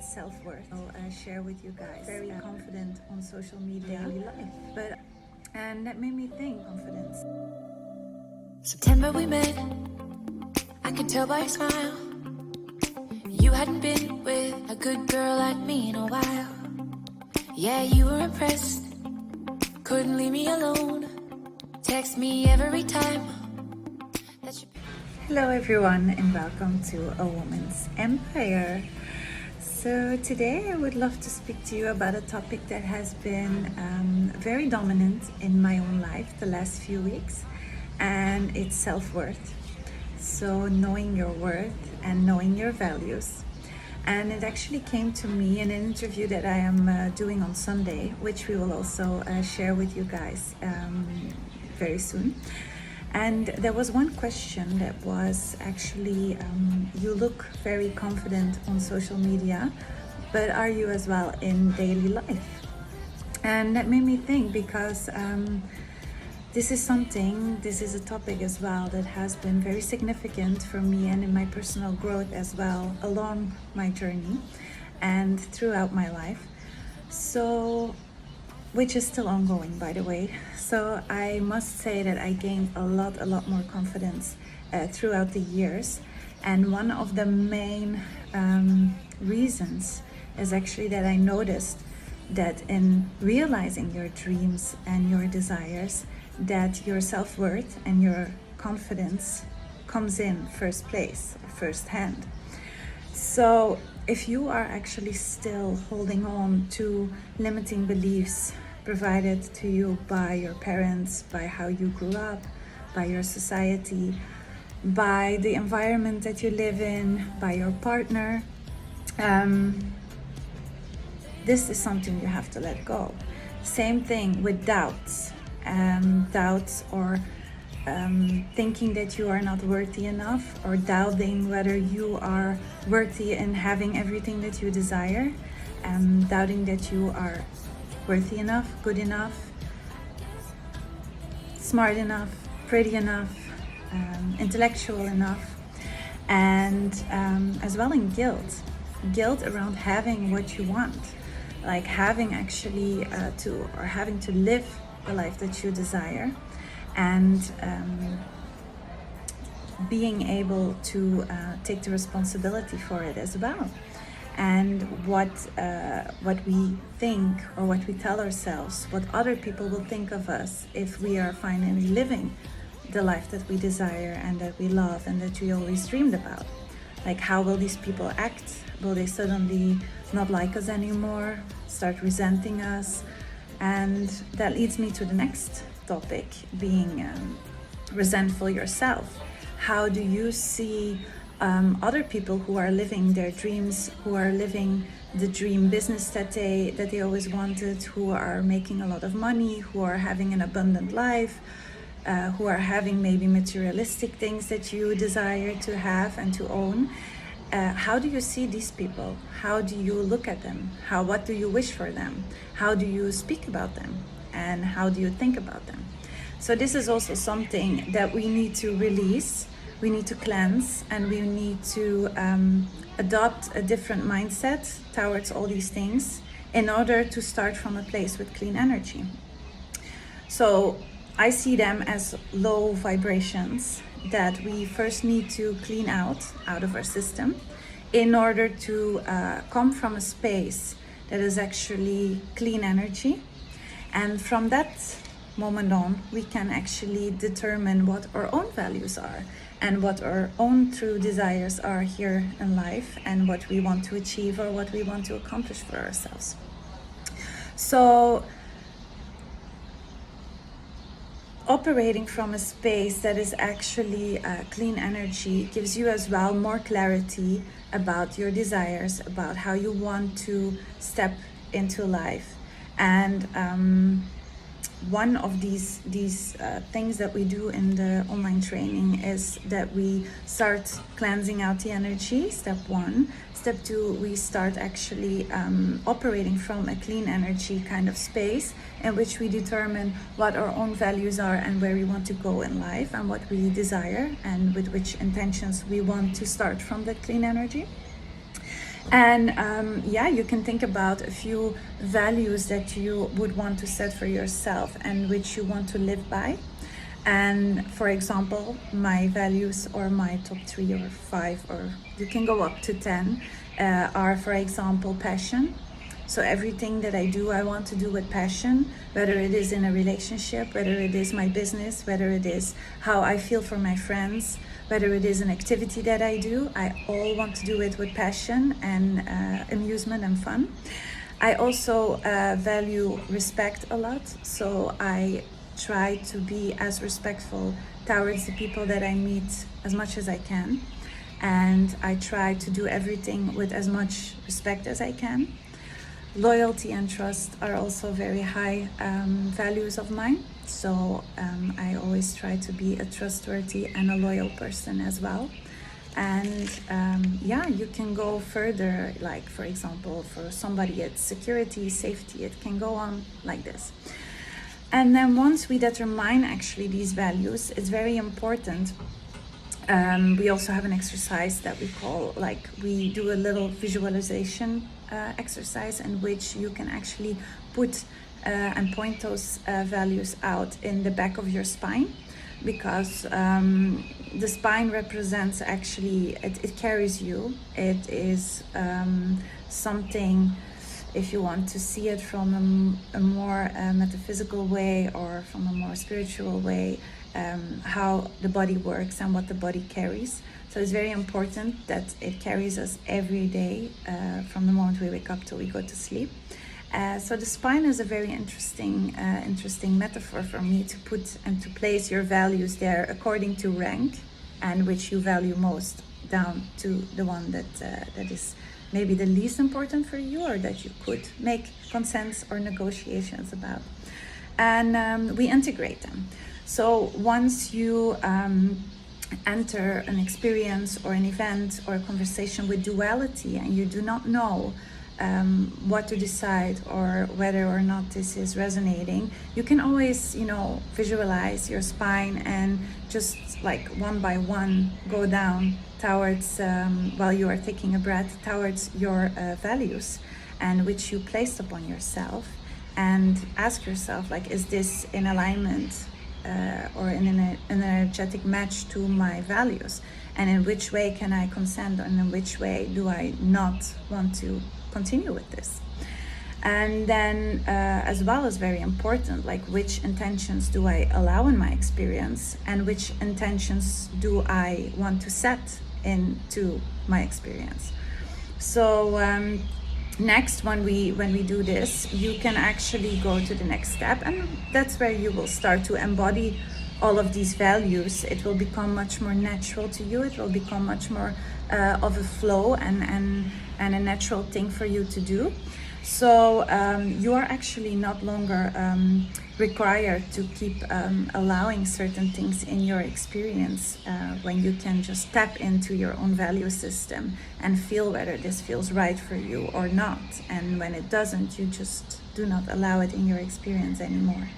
It's self-worth. I'll share with you guys. Very confident on social media, daily life. And that made me think confidence. September we met, I could tell by your smile. You hadn't been with a good girl like me in a while. Yeah, you were impressed, couldn't leave me alone. Text me every time that you... Hello everyone and welcome to A Woman's Empire. So today I would love to speak to you about a topic that has been very dominant in my own life the last few weeks, and it's self-worth. So knowing your worth and knowing your values. And it actually came to me in an interview that I am doing on Sunday, which we will also share with you guys very soon. And there was one question that was actually, you look very confident on social media, but are you as well in daily life? And that made me think because this is a topic as well that has been very significant for me and in my personal growth as well along my journey and throughout my life. So, which is still ongoing, by the way. So I must say that I gained a lot more confidence throughout the years. And one of the main reasons is actually that I noticed that in realizing your dreams and your desires, that your self-worth and your confidence comes in first place, first hand. So if you are actually still holding on to limiting beliefs provided to you by your parents, by how you grew up, by your society, by the environment that you live in, by your partner, this is something you have to let go. Same thing with doubts. Doubts or thinking that you are not worthy enough, or doubting whether you are worthy in having everything that you desire, doubting that you are worthy enough, good enough, smart enough, pretty enough, intellectual enough, and as well in guilt around having what you want, like having actually having to live the life that you desire, and being able to take the responsibility for it as well. And what we think or what we tell ourselves, what other people will think of us if we are finally living the life that we desire and that we love and that we always dreamed about. Like, how will these people act? Will they suddenly not like us anymore, start resenting us? And that leads me to the next topic, being resentful yourself. How do you see other people who are living their dreams, who are living the dream business that they always wanted, who are making a lot of money, who are having an abundant life, who are having maybe materialistic things that you desire to have and to own? How do you see these people? How do you look at them? What do you wish for them? How do you speak about them? And how do you think about them? So this is also something that we need to release, we need to cleanse, and we need to adopt a different mindset towards all these things in order to start from a place with clean energy. So I see them as low vibrations that we first need to clean out of our system in order to come from a space that is actually clean energy. And from that moment on, we can actually determine what our own values are and what our own true desires are here in life, and what we want to achieve or what we want to accomplish for ourselves. So operating from a space that is actually clean energy gives you as well more clarity about your desires, about how you want to step into life. And one of these things that we do in the online training is that we start cleansing out the energy, step 1. Step 2, we start actually operating from a clean energy kind of space in which we determine what our own values are and where we want to go in life and what we desire and with which intentions we want to start from that clean energy. And yeah, you can think about a few values that you would want to set for yourself and which you want to live by. And for example, my values, or my top 3 or 5, or you can go up to 10, are, for example, passion. So everything that I do, I want to do with passion, whether it is in a relationship, whether it is my business, whether it is how I feel for my friends, whether it is an activity that I do, I all want to do it with passion and amusement and fun. I also value respect a lot, so I try to be as respectful towards the people that I meet as much as I can, and I try to do everything with as much respect as I can. Loyalty and trust are also very high values of mine, so I always try to be a trustworthy and a loyal person as well. And yeah, you can go further, like for example, for somebody it's security, safety, it can go on like this. And then once we determine actually these values, it's very important. We also have an exercise that we call, like, we do a little visualization exercise in which you can actually put and point those values out in the back of your spine, because the spine represents actually, it carries you. It is something, if you want to see it from a more metaphysical way or from a more spiritual way, how the body works and what the body carries. So it's very important that it carries us every day, from the moment we wake up till we go to sleep. So the spine is a very interesting metaphor for me to put and to place your values there according to rank, and which you value most, down to the one that is maybe the least important for you, or that you could make consents or negotiations about. And we integrate them. So once you enter an experience or an event or a conversation with duality, and you do not know what to decide or whether or not this is resonating, you can always, visualize your spine and just like one by one go down towards, while you are taking a breath, towards your values and which you placed upon yourself, and ask yourself, like, is this in alignment or in an energetic match to my values, and in which way can I consent, and in which way do I not want to continue with this. And then as well as very important, like, which intentions do I allow in my experience, and which intentions do I want to set into my experience. So next, when we do this, you can actually go to the next step, and that's where you will start to embody all of these values. It will become much more natural to you. It will become much more of a flow and a natural thing for you to do. So you are actually not longer required to keep allowing certain things in your experience, when you can just tap into your own value system and feel whether this feels right for you or not. And when it doesn't, you just do not allow it in your experience anymore.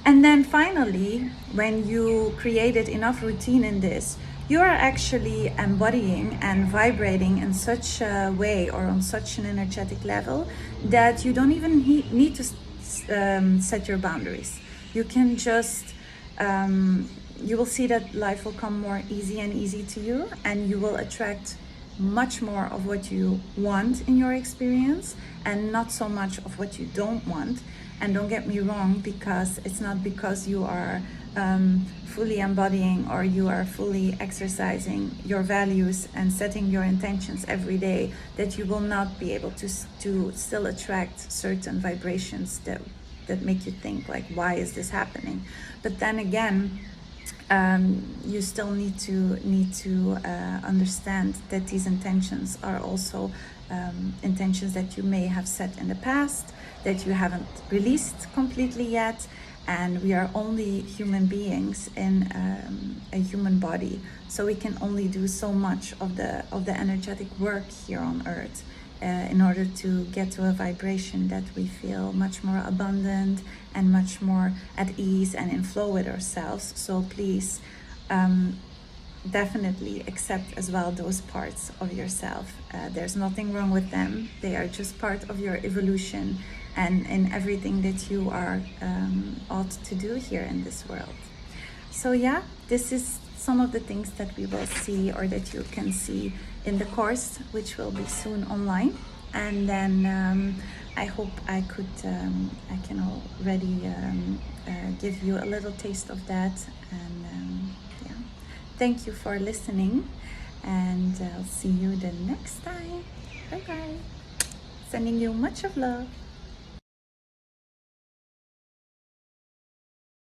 And then finally, when you created enough routine in this, you are actually embodying and vibrating in such a way, or on such an energetic level, that you don't even need to set your boundaries. You can just, you will see that life will come more easy to you, and you will attract much more of what you want in your experience, and not so much of what you don't want. And don't get me wrong, because it's not because you are fully embodying, or you are fully exercising your values and setting your intentions every day, that you will not be able to still attract certain vibrations that make you think, like, why is this happening? But then again, you still need to understand that these intentions are also intentions that you may have set in the past, that you haven't released completely yet. And we are only human beings in a human body, so we can only do so much of the energetic work here on earth in order to get to a vibration that we feel much more abundant and much more at ease and in flow with ourselves. So please definitely accept as well those parts of yourself. There's nothing wrong with them. They are just part of your evolution and in everything that you are ought to do here in this world. So yeah, this is some of the things that we will see, or that you can see in the course, which will be soon online. And then I hope I can already give you a little taste of that. And yeah, thank you for listening, and I'll see you the next time. Bye bye. Sending you much of love.